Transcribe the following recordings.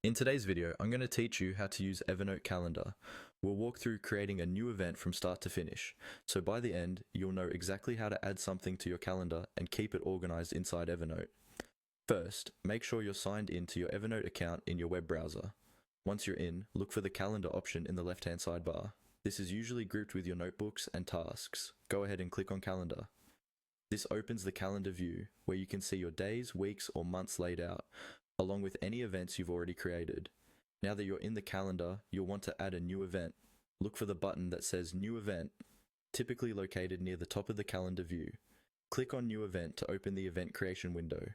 In today's video, I'm going to teach you how to use Evernote Calendar. We'll walk through creating a new event from start to finish, so by the end, you'll know exactly how to add something to your calendar and keep it organized inside Evernote. First, make sure you're signed in to your Evernote account in your web browser. Once you're in, look for the calendar option in the left-hand sidebar. This is usually grouped with your notebooks and tasks. Go ahead and click on Calendar. This opens the calendar view, where you can see your days, weeks, or months laid out, along with any events you've already created. Now that you're in the calendar, you'll want to add a new event. Look for the button that says New Event, typically located near the top of the calendar view. Click on New Event to open the event creation window.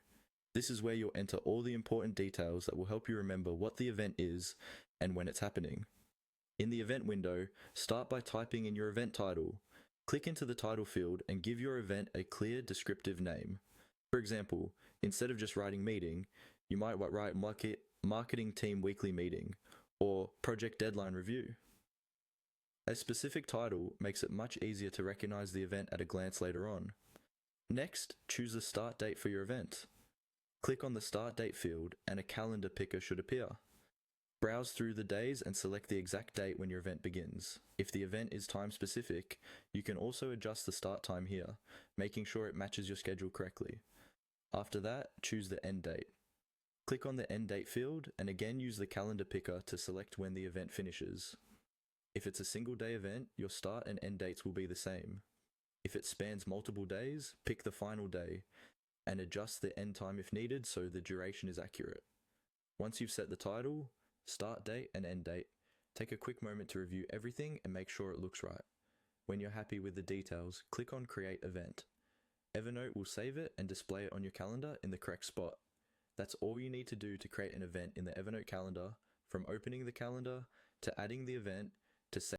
This is where you'll enter all the important details that will help you remember what the event is and when it's happening. In the event window, start by typing in your event title. Click into the title field and give your event a clear, descriptive name. For example, instead of just writing meeting, you might write Marketing Team Weekly Meeting or Project Deadline Review. A specific title makes it much easier to recognize the event at a glance later on. Next, choose the start date for your event. Click on the start date field and a calendar picker should appear. Browse through the days and select the exact date when your event begins. If the event is time specific, you can also adjust the start time here, making sure it matches your schedule correctly. After that, choose the end date. Click on the end date field and again use the calendar picker to select when the event finishes. If it's a single day event, your start and end dates will be the same. If it spans multiple days, pick the final day and adjust the end time if needed so the duration is accurate. Once you've set the title, start date and end date, take a quick moment to review everything and make sure it looks right. When you're happy with the details, click on Create Event. Evernote will save it and display it on your calendar in the correct spot. That's all you need to do to create an event in the Evernote calendar, from opening the calendar to adding the event